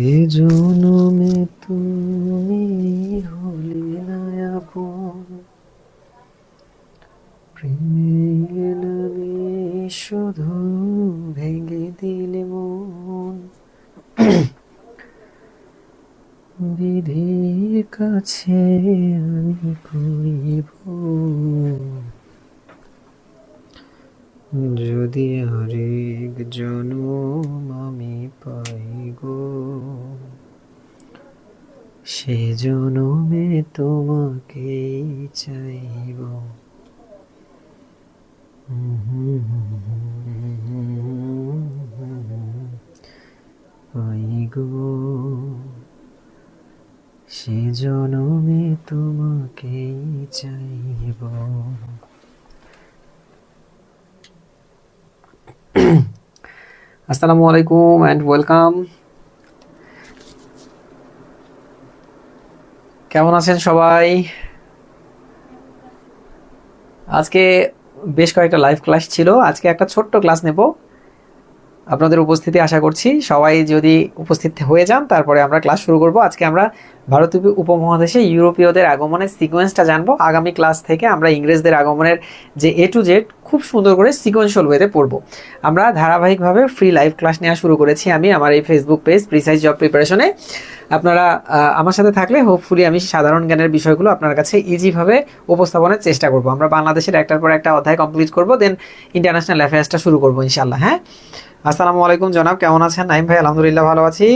এ জনমে তুমি হলে না আপন, প্রেমের নামে শুধু ভেঙে দিলে মন। বিধির কাছে আমি করিব যদি আরেক জনম আমি পাই গো, সে জনমে তোমাকেই চাইব। পাই গো, সে জনমে তোমাকেই চাইব। আসসালামু আলাইকুম অ্যান্ড ওয়েলকাম। কেমন আছেন সবাই? আজকে বেশ কয়েকটা লাইভ ক্লাস ছিল, আজকে একটা ছোট্ট ক্লাস নেব। আপনাদের উপস্থিতি আশা করছি, সবাই যদি উপস্থিত হয়ে যান তারপরে আমরা ক্লাস শুরু করব। আজকে আমরা ভারতীয় উপমহাদেশে ইউরোপীয়দের আগমনের সিকোয়েন্সটা জানবো। আগামী ক্লাস থেকে আমরা ইংরেজদের আগমনের যে এ টু জেড খুব সুন্দর করে সিকোয়েন্সিয়াল ওয়েতে পড়বো। আমরা ধারাবাহিকভাবে ফ্রি লাইভ ক্লাস নেওয়া শুরু করেছি আমি আমার এই ফেসবুক পেজ প্রিসাইজ জব প্রিপারেশনে। আপনারা আমার সাথে থাকলে হোপফুলি আমি সাধারণ জ্ঞানের বিষয়গুলো আপনার কাছে ইজিভাবে উপস্থাপনের চেষ্টা করব। আমরা বাংলাদেশের একটার পর একটা অধ্যায় কমপ্লিট করব, দেন ইন্টারন্যাশনাল অ্যাফেয়ার্সটা শুরু করবো ইনশাল্লাহ। হ্যাঁ, আসসালামু আলাইকুম জনাব, কেমন আছেন? নাইম ভাই আলহামদুলিল্লাহ ভালো আছি।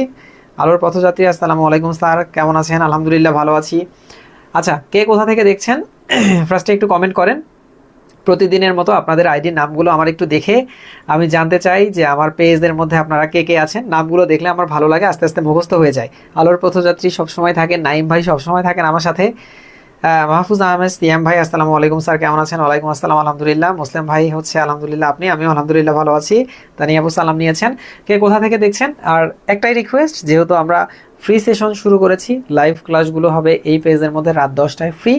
আলোর পথযাত্রী আসসালামু আলাইকুম স্যার, কেমন আছেন? আলহামদুলিল্লাহ ভালো আছি। আচ্ছা, কে কোথা থেকে দেখছেন ফার্স্টে একটু কমেন্ট করেন। প্রতিদিনের মতো আপনাদের আইডির নামগুলো আমার একটু দেখে আমি জানতে চাই যে আমার পেজের মধ্যে আপনারা কে কে আছেন। নামগুলো দেখলে আমার ভালো লাগে, আস্তে আস্তে মুখস্থ হয়ে যায়। আলোর পথযাত্রী সবসময় থাকেন, নাইম ভাই সবসময় থাকেন আমার সাথে, মাহফুজ আহমেদ সিয়াম ভাই আসসালামু আলাইকুম স্যার, কেমন আছেন? ওয়ালাইকুম আসসালাম আলহামদুলিল্লাহ। মুসলিম ভাই হচ্ছে আলহামদুলিল্লাহ, আমিও আলহামদুলিল্লাহ ভালো আছি। তানিয়া আপু সালাম নিয়েছেন। কে কোথা থেকে দেখছেন? আর একটাই রিকোয়েস্ট, যেহেতু আমরা ফ্রি সেশন শুরু করেছি, লাইভ ক্লাসগুলো হবে এই পেজের মধ্যে রাত 10টায় ফ্রি।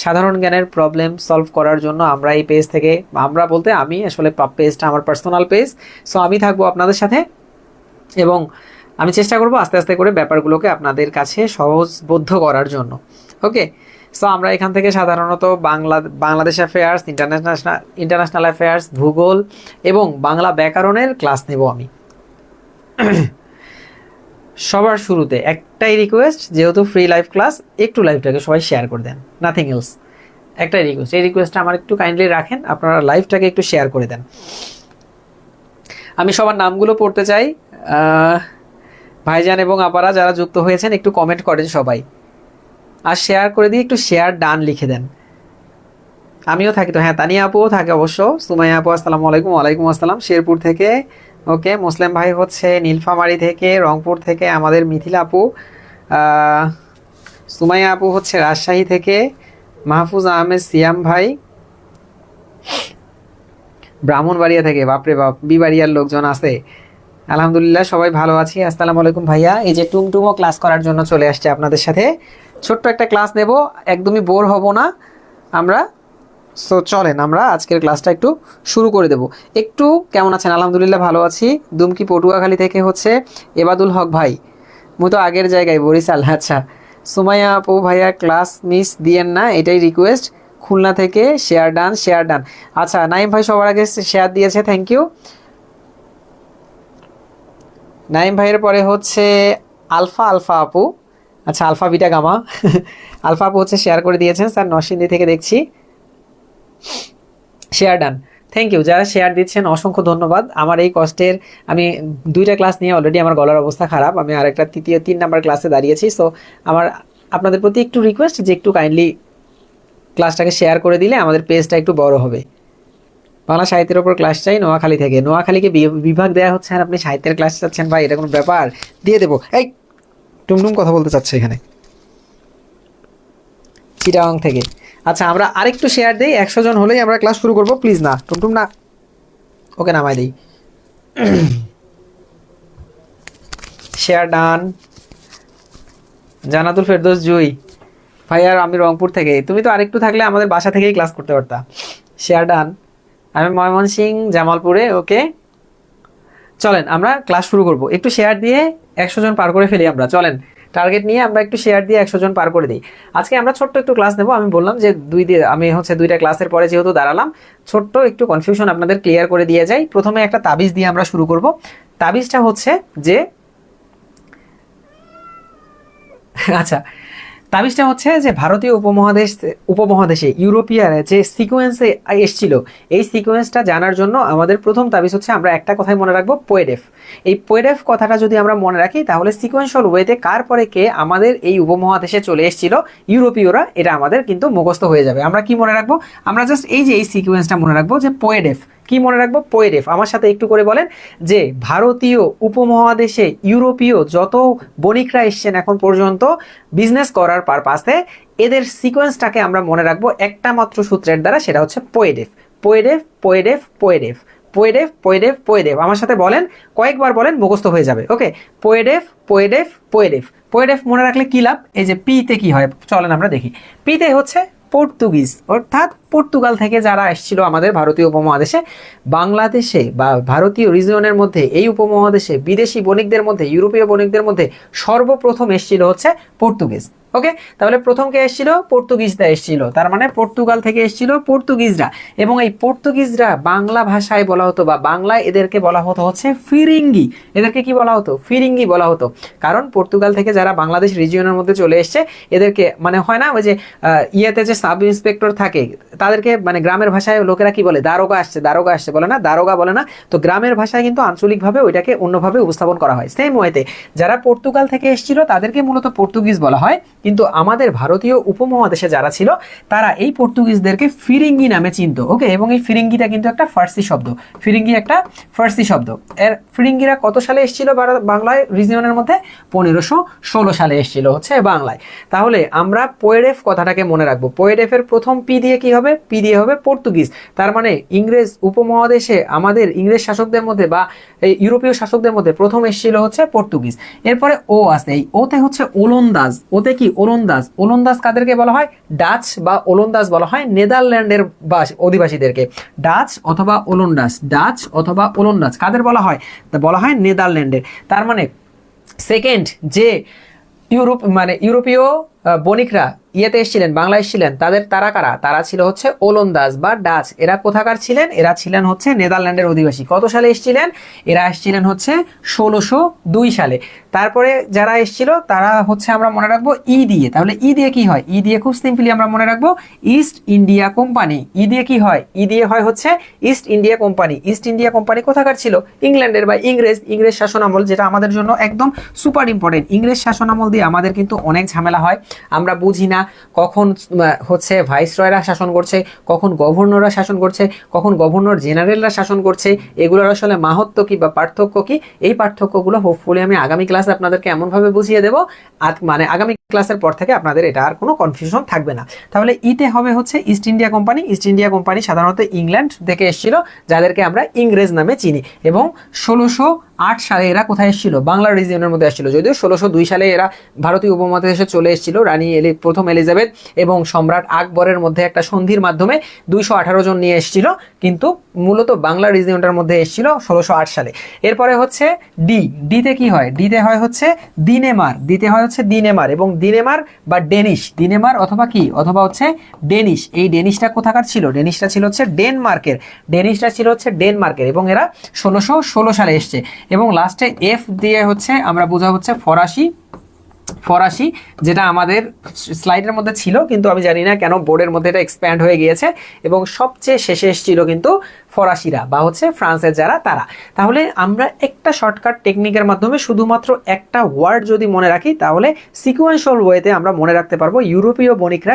সাধারণ জ্ঞানের প্রবলেম সলভ করার জন্য আমরা এই পেজ থেকে, আমরা বলতে আমি আসলে পেজটা আমার পার্সোনাল পেজ, সো আমি থাকবো আপনাদের সাথে এবং আমি চেষ্টা করব আস্তে আস্তে করে ব্যাপারগুলোকে আপনাদের কাছে সহজবোধ্য করার জন্য। ওকে, সো আমরা এখান থেকে সাধারণত বাংলাদেশ অ্যাফেয়ার্স, ইন্টারন্যাশনাল অ্যাফেয়ার্স, ভূগোল এবং বাংলা ব্যাকরণের ক্লাস নেব আমি। সবার শুরুতে একটাই রিকোয়েস্ট, যেহেতু ফ্রি লাইভ ক্লাস, একটু লাইভটাকে সবাই শেয়ার করে দেন, নাথিং এলস। একটাই রিকোয়েস্ট, এই রিকোয়েস্টটা আমার একটু কাইন্ডলি রাখেন, আপনারা লাইভটাকে একটু শেয়ার করে দেন। আমি সবার নামগুলো পড়তে চাই। ভাইজান এবং আপারা যারা যুক্ত হয়েছেন একটু কমেন্ট করেন সবাই, আর শেয়ার করে দিয়ে একটু শেয়ার ডান লিখে দেন। আমিও থাকি তো? হ্যাঁ, তানিয়া আপুও থাকে অবশ্য। সুমাইয়া আপু আসসালামু আলাইকুম। ওয়ালাইকুম আসসালাম শেরপুর থেকে। ওকে, মুসলিম ভাই হচ্ছে নীলফামারী থেকে, রংপুর থেকে আমাদের মিথিলা আপু। সুমাইয়া আপু হচ্ছে রাজশাহী থেকে, মাহফুজ আহমেদ সিয়াম ভাই ব্রাহ্মণবাড়িয়া থেকে। বাপরে বাপ, বিবাড়িয়ার লোকজন আছে। আলহামদুলিল্লাহ সবাই ভালো আছি। আসসালামু আলাইকুম ভাইয়া। এই যে টুমটুমও ক্লাস করার জন্য চলে আসছে আপনাদের সাথে। ছোট্ট একটা ক্লাস নেব, একদমই বোর হব না আমরা। সো চলেন আমরা আজকের ক্লাসটা একটু শুরু করে দেব। একটু কেমন আছেন? আলহামদুলিল্লাহ ভালো আছি। দুমকি পটুয়াখালী থেকে হচ্ছে এবাদুল হক ভাই, মুই তো আগের জায়গায় বরিশাল। আচ্ছা, সুমাইয়া আপু ভাইয়া ক্লাস মিস দিয়েন না, এটাই রিকোয়েস্ট। খুলনা থেকে শেয়ার ডান, শেয়ার ডান। আচ্ছা, নাইম ভাই সবার আগে শেয়ার দিয়েছে, থ্যাংক ইউ। নাইম ভাইয়ের পরে হচ্ছে আলফা আলফা আপু। আচ্ছা, আলফা বিটা গামা। আলফা আপু হচ্ছে শেয়ার করে দিয়েছেন, স্যার নরসিংদী থেকে দেখছি। Share done, thank you. যারা শেয়ার দিচ্ছেন অসংখ্য ধন্যবাদ। আমার এই কষ্টের, আমি 2টা ক্লাস নিয়ে অলরেডি আমার গলার অবস্থা খারাপ, আমি আরেকটা 3 নাম্বার ক্লাসে দাঁড়িয়েছি। সো আমার আপনাদের প্রতি একটু রিকোয়েস্ট যে একটু কাইন্ডলি ক্লাসটাকে শেয়ার করে দিলে আমাদের পেজটা একটু বড় হবে। বাংলা সাহিত্যের ওপর ক্লাস চাই নোয়াখালী থেকে। নোয়াখালীকে বিভাগ দেওয়া হচ্ছে আর আপনি সাহিত্যের ক্লাস চাচ্ছেন? ভাই, এটা কোনো ব্যাপার? দিয়ে দেবো। এই টুমটুম কথা বলতে চাচ্ছে এখানে, চিটাগাং থেকে। আচ্ছা, আমরা আরেকটু শেয়ার দিই, 100 জন হলেই আমরা ক্লাস শুরু করবো। প্লিজ না টুমটুম না, ওকে নামাই দিই। Share done. জানাতুল ফেরদৌস জুই ভাই, আর আমি রংপুর থেকে। তুমি তো আরেকটু থাকলে আমাদের বাসা থেকেই ক্লাস করতে পারতা। Share done. আমি ময়মনসিংহ জামালপুরে। ওকে, চলেন আমরা ক্লাস শুরু করব। একটু শেয়ার দিয়ে 100 জন পার করে ফেলি আমরা। চলেন টার্গেট নিয়ে আমরা একটু শেয়ার দিয়ে 100 জন পার করে দিই। আজকে আমরা ছোট্ট একটু ক্লাস নেব। আমি বললাম যে আমি দুইটা ক্লাসের পরে যেহেতু দাঁড়ালাম, ছোট্ট একটু কনফিউশন আপনাদের ক্লিয়ার করে দিয়ে যাই। প্রথমে একটা তাবিজ দিয়ে আমরা শুরু করব। তাবিজটা হচ্ছে যে, আচ্ছা, তাবিজটা হচ্ছে যে ভারতীয় উপমহাদেশে ইউরোপিয়ার যে সিকোয়েন্সে এসছিল, এই সিকোয়েন্সটা জানার জন্য আমাদের প্রথম তাবিজ হচ্ছে আমরা একটা কথাই মনে রাখবো, পোয়েডেফ। এই পোয়েডেফ কথাটা যদি আমরা মনে রাখি তাহলে সিকোয়েন্সিয়াল ওয়েতে কার পরে কে আমাদের এই উপমহাদেশে চলে এসেছিল ইউরোপীয়রা, এটা আমাদের কিন্তু মুখস্থ হয়ে যাবে। আমরা কি মনে রাখবো? আমরা জাস্ট এই যে এই সিকোয়েন্সটা মনে রাখবো যে পোয়েডেফ। কি মনে রাখবো? পোয়েডেফ। আমার সাথে একটু করে বলেন যে ভারতীয় উপমহাদেশে ইউরোপীয় যত বণিকরা এসছেন এখন পর্যন্ত বিজনেস করার পারপাসে, এদের সিকোয়েন্সটাকে আমরা মনে রাখবো একটা মাত্র সূত্রের দ্বারা, সেটা হচ্ছে পোয়েডেফ। পোয়েডেফ, পোয়েডেফ, পোয়েডেফ, পোয়েডেফ, পোয়েডেফ, পোয়েডেফ। আমার সাথে বলেন, কয়েকবার বলেন, মুখস্থ হয়ে যাবে। ওকে, পোয়েডেফ, পোয়েডেফ, পোয়েডেফ। পোয়েডেফ মনে রাখলে কি লাভ? এই যে পিতে কি হয় চলেন আমরা দেখি। পিতে হচ্ছে পর্তুগিজ, অর্থাৎ পর্তুগাল থেকে যারা এসেছিল আমাদের ভারতীয় উপমহাদেশে, বাংলাদেশে বা ভারতীয় রিজিয়নের মধ্যে, এই উপমহাদেশে বিদেশি বণিকদের মধ্যে, ইউরোপীয় বণিকদের মধ্যে সর্বপ্রথম এসেছিল হচ্ছে পর্তুগিজ। ওকে, তাহলে প্রথম কে এসেছিল? পর্তুগিজরা এসেছিল। তার মানে পর্তুগাল থেকে এসেছিল পর্তুগিজরা। এবং এই পর্তুগিজরা বাংলা ভাষায় বলা হতো, বা বাংলায় এদেরকে বলা হতো হচ্ছে ফিরিঙ্গি। এদেরকে কি বলা হতো? ফিরিঙ্গি বলা হতো। কারণ পর্তুগাল থেকে যারা বাংলাদেশ রিজিয়নের মধ্যে চলে এসছে, এদেরকে মানে হয় না ওই যে ইয়েতে যে সাব ইন্সপেক্টর থাকে, তাদেরকে মানে গ্রামের ভাষায় লোকেরা কি বলে? দারোগা আসছে, দারোগা আসছে বলে না, দারোগা বলে না। তো গ্রামের ভাষায় কিন্তু আঞ্চলিকভাবে ওইটাকে অন্যভাবে উপস্থাপন করা হয়। সেম ওয়েতে যারা পর্তুগাল থেকে এসেছিল তাদেরকে মূলত পর্তুগিজ বলা হয়, কিন্তু আমাদের ভারতীয় উপমহাদেশে যারা ছিল তারা এই পর্তুগিজদেরকে ফিরিঙ্গি নামে চিনতো। ওকে, এবং এই ফিরিঙ্গিটা কিন্তু একটা ফার্সি শব্দ। ফিরিঙ্গি একটা ফার্সি শব্দ। এর ফিরিঙ্গিরা কত সালে এসেছিল বাংলায় রিজিয়নের মধ্যে? 1516 সালে এসেছিল হচ্ছে বাংলায়। তাহলে আমরা পোয়েডেফ কথাটাকে মনে রাখবো। পোয়েডেফের প্রথম পি দিয়ে কি হবে? পি দিয়ে হবে পর্তুগিজ। তার মানে ইংরেজ উপমহাদেশে আমাদের ইংরেজ শাসকদের মধ্যে বা ইউরোপীয় শাসকদের মধ্যে প্রথম এসেছিল হচ্ছে পর্তুগিজ। এরপরে ও আছে, এই ওতে হচ্ছে ওলন্দাজ। ওতে কি? ওলন্দাজ। ওলন্দাজ কাদেরকে বলা হয়? ডাচ বা ওলন্দাজ বলা হয় নেদারল্যান্ডের অধিবাসীদেরকে। ডাচ অথবা ওলন্দাজ, ডাচ অথবা ওলন্দাজ কাদের বলা হয়? বলা হয় নেদারল্যান্ডের। তার মানে সেকেন্ড যে ইউরোপীয় বণিকরা ইয়েতে এসেছিলেন, বাংলা এসেছিলেন, তারা কারা? তারা ছিল হচ্ছে ওলন্দাজ বা ডাচ। এরা কোথাকার ছিলেন? এরা ছিলেন হচ্ছে নেদারল্যান্ডের অধিবাসী। কত সালে এসেছিলেন? এরা এসেছিলেন হচ্ছে 1602 সালে। তারপরে যারা এসেছিল তারা হচ্ছে আমরা মনে রাখবো ই দিয়ে। তাহলে ই দিয়ে কি হয়? ই দিয়ে খুব সিম্পলি আমরা মনে রাখবো ইস্ট ইন্ডিয়া কোম্পানি। ই দিয়ে কি হয়? ই দিয়ে হয় হচ্ছে east India company. East India company কোথাকার ছিল? ইংল্যান্ডের বা ইংরেজ শাসনামল, যেটা আমাদের জন্য একদম সুপার ইম্পর্টেন্ট। ইংরেজ শাসনামল দিয়ে আমাদের কিন্তু অনেক ঝামেলা হয়। আমরা বুঝি না কখন হচ্ছে ভাইসরয়রা শাসন করছে, কখন গভর্নররা শাসন করছে, কখন গভর্নর জেনারেলরা শাসন করছে। এগুলোর আসলে মাহাত্ম্য কি বা পার্থক্য কি? এই পার্থক্যগুলো হোপফুলি আমি আগামী ক্লাসে আপনাদেরকে এমনভাবে বুঝিয়ে দেবো, মানে আগামী ক্লাসের পর থেকে আপনাদের এটা আর কোনো কনফিউশন থাকবে না। তাহলে ইতে হবে হচ্ছে east India company. East India company সাধারণত ইংল্যান্ড থেকে এসেছিল, যাদেরকে আমরা ইংরেজ নামে চিনি। এবং 1608 সালে এরা কোথায় এসেছিল? বাংলা রিজিয়নের মধ্যে এসেছিল। যদিও 1602 সালে এরা ভারতীয় উপমহাদেশে চলে এসেছিল। রানী প্রথম এলিজাবেথ এবং সম্রাট আকবরের মধ্যে একটা সন্ধির মাধ্যমে 218 জন নিয়ে এসেছিল, কিন্তু মূলত বাংলা রিজিয়নটার মধ্যে এসেছিল 1608 সালে। এরপরে হচ্ছে ডিতে কি হয়? ডিতে হয় হচ্ছে দিনেমার। দিতে হয় হচ্ছে দিনেমার, এবং দিনেমার বা ডেনিশ, দিনেমার অথবা কি অথবা হচ্ছে ডেনিশ। এই ডেনিশটা কোথাকার ছিল? ডেনিশটা ছিল হচ্ছে ডেনমার্কের। ডেনিশটা ছিল হচ্ছে ডেনমার্কের, এবং এরা 1616 সালে এসছে। এবং লাস্টে এফ দিয়ে হচ্ছে আমরা বোঝা হচ্ছে ফরাসি। ফরাসি, যেটা আমাদের স্লাইডের মধ্যে ছিল, কিন্তু আমি জানি না কেন বোর্ডের মধ্যে এটা এক্সপ্যান্ড হয়ে গিয়েছে। এবং সবচেয়ে শেষে এসেছিল কিন্তু ফরাসিরা বা হচ্ছে ফ্রান্সের যারা, তারা। তাহলে আমরা একটা শর্টকাট টেকনিকের মাধ্যমে শুধুমাত্র একটা ওয়ার্ড যদি মনে রাখি, তাহলে সিকোয়েন্সিয়াল ওয়েতে আমরা মনে রাখতে পারবো ইউরোপীয় বণিকরা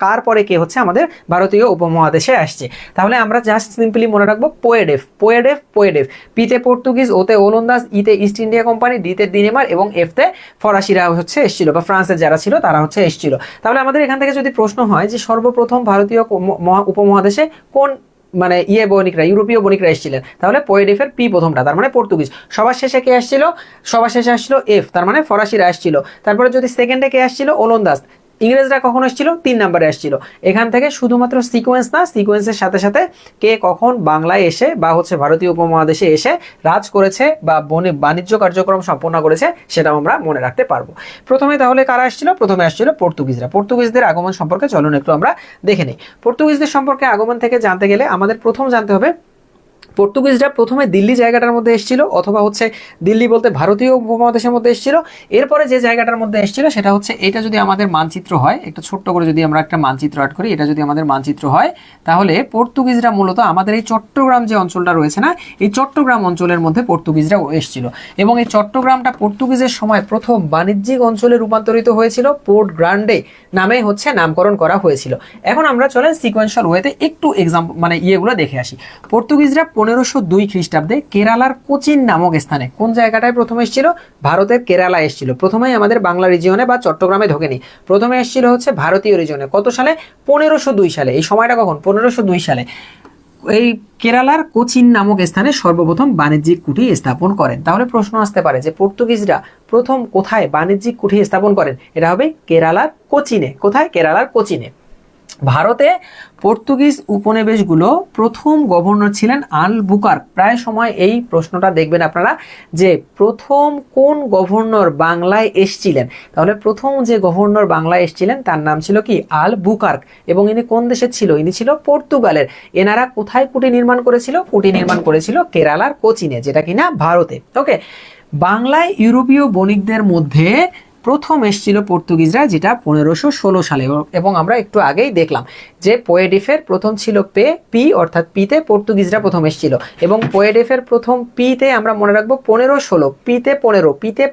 কার পরে কে হচ্ছে আমাদের ভারতীয় উপমহাদেশে আসছে। তাহলে আমরা জাস্ট সিম্পলি মনে রাখবো পোয়েডেফ, পোয়েডেফ, পোয়েডেফ। পিতে পর্তুগিজ, ওতে ওলন্দাজ, ইতে ইস্ট ইন্ডিয়া কোম্পানি, ডিতে দিনেমার, এবং এফতে ফরাসিরা হচ্ছে এসেছিল বা ফ্রান্সের যারা ছিল তারা হচ্ছে এসেছিল। তাহলে আমাদের এখান থেকে যদি প্রশ্ন হয় যে সর্বপ্রথম ভারতীয় উপমহাদেশে কোন মানে বণিকরা, ইউরোপীয় বণিকরা এসেছিলেন, তাহলে পোয়েডেফের পি প্রথমটা, তার মানে পর্তুগিজ। সবার শেষে কে আসছিল? সবার শেষে আসছিল এফ, তার মানে ফরাসিরা আসছিল। তারপরে যদি সেকেন্ডে কে আসছিল? ওলন্দাজ। ইংরেজরা কখন এসেছিল? 3 নম্বরে এসেছিল। এখান থেকে শুধুমাত্র সিকোয়েন্স না, সিকোয়েন্সের সাথে সাথে কে কখন বাংলায় এসে বা হচ্ছে ভারতীয় উপমহাদেশে এসে রাজ করেছে বা বাণিজ্য কার্যক্রম সম্পন্ন করেছে সেটাও আমরা মনে রাখতে পারবো। প্রথমে তাহলে কারা আসছিল? প্রথমে আসছিল পর্তুগিজরা। পর্তুগিজদের আগমন সম্পর্কে চলুন একটু আমরা দেখে নিই। পর্তুগিজদের সম্পর্কে আগমন থেকে জানতে গেলে আমাদের প্রথম জানতে হবে পর্তুগিজরা প্রথমে দিল্লি জায়গাটার মধ্যে এসেছিল, অথবা হচ্ছে দিল্লি বলতে ভারতীয় উপমহাদেশের মধ্যে এসেছিল। এরপরে যে জায়গাটার মধ্যে এসেছিল সেটা হচ্ছে, এটা যদি আমাদের মানচিত্র হয়, একটা ছোট্ট করে যদি আমরা একটা মানচিত্র আর্ট করি, এটা যদি আমাদের মানচিত্র হয়, তাহলে পর্তুগিজরা মূলত আমাদের এই চট্টগ্রাম যে অঞ্চলটা রয়েছে না, এই চট্টগ্রাম অঞ্চলের মধ্যে পর্তুগিজরা এসেছিল। এবং এই চট্টগ্রামটা পর্তুগিজের সময় প্রথম বাণিজ্যিক অঞ্চলে রূপান্তরিত হয়েছিল, পোর্ট গ্রান্ডে নামে হচ্ছে নামকরণ করা হয়েছিল। এখন আমরা চলেন সিকোয়েন্সিয়াল ওয়েতে একটু এক্সাম্পল মানে ইয়েগুলো দেখে আসি। পর্তুগিজরা 1502 খ্রিস্টাব্দে কেরালার কোচিন নামক স্থানে, কোন জায়গাটায় প্রথমে এসেছিল? ভারতের কেরালা এসেছিল। প্রথমেই আমাদের বাংলা রিজিয়নে বা চট্টগ্রামে ঢোকেনি, প্রথমে এসেছিল হচ্ছে ভারতীয় রিজিয়নে। কত সালে? 1502 সালে। এই সময়টা কখন? 1502 সালে এই কেরালার কোচিন নামক স্থানে সর্বপ্রথম বাণিজ্যিক কুঠি স্থাপন করেন। তাহলে প্রশ্ন আসতে পারে যে পর্তুগিজরা প্রথম কোথায় বাণিজ্যিক কুঠি স্থাপন করেন? এটা হবে কেরালার কোচিনে। কোথায়? কেরালার কোচিনে। ভারতে পর্তুগিজ উপনিবেশগুলো প্রথম গভর্নর ছিলেন আলবুকার্ক। প্রায় সময় এই প্রশ্নটা দেখবেন আপনারা যে প্রথম কোন গভর্নর বাংলায় এসেছিলেন। তাহলে প্রথম যে গভর্নর বাংলায় এসেছিলেন তার নাম ছিল কি? আলবুকার্ক। এবং ইনি কোন দেশের ছিল? ইনি ছিল পর্তুগালের। এনারা কোথায় কুটি নির্মাণ করেছিল? কুটি নির্মাণ করেছিল কেরালার কোচিনে, যেটা কিনা ভারতে। ওকে, বাংলায় ইউরোপীয় বণিকদের মধ্যে প্রথম এসেছিল পর্তুগিজরা, যেটা 1516 সালে। এবং আমরা একটু আগেই দেখলাম যে পোয়েডিফের প্রথম ছিল পি, অর্থাৎ পিতে পর্তুগিজরা প্রথম এসেছিল। এবং পোয়েডিফের প্রথম পিতে আমরা মনে রাখবো 1516, পিতে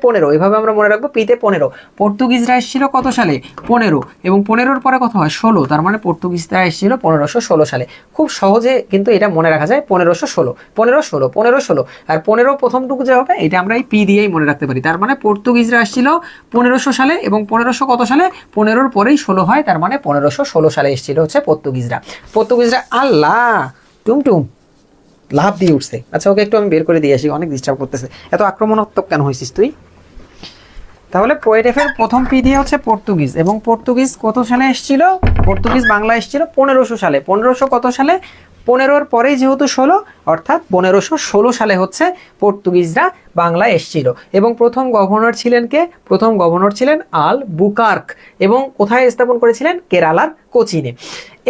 15, এভাবে আমরা মনে রাখবো পিতে 15। পর্তুগিজরা এসেছিল কত সালে? 15। এবং 15-র পরে কত হয়? 16। তার মানে পর্তুগিজরা এসেছিল 1516 সালে। খুব সহজে কিন্তু এটা মনে রাখা যায়, 1516। আর 15 প্রথমটুকু যে হবে এটা আমরা এই পি দিয়েই মনে রাখতে পারি। তার মানে পর্তুগিজরা এসেছিল 1500 সালে, এবং 1500 কত সালে? 15-র পরেই 16 হয়, তার মানে 1516 সালে এসেছিল হচ্ছে পর্তুগিজরা। আল্লাহ, টুমটুম লাভ দিয়ে উঠছে। আচ্ছা, ওকে একটু আমি বের করে দিয়ে আসি, অনেক ডিস্টার্ব করতেছে। এত আক্রমণাত্মক কেন হয়েছিস তুই? তাহলে পোয়েটেফের প্রথম পি দিয়ে হচ্ছে পর্তুগিজ। এবং পর্তুগিজ কত সালে এসেছিল? পর্তুগিজ বাংলা এসেছিল 1500 সালে। 1500 কত সালে? 15-র পরেই যেহেতু 16, অর্থাৎ 1516 সালে হচ্ছে পর্তুগিজরা বাংলায় এসেছিল। এবং প্রথম গভর্নর ছিলেন কে? প্রথম গভর্নর ছিলেন আলবুকার্ক। এবং কোথায় স্থাপন করেছিলেন? কেরালার কোচিনে।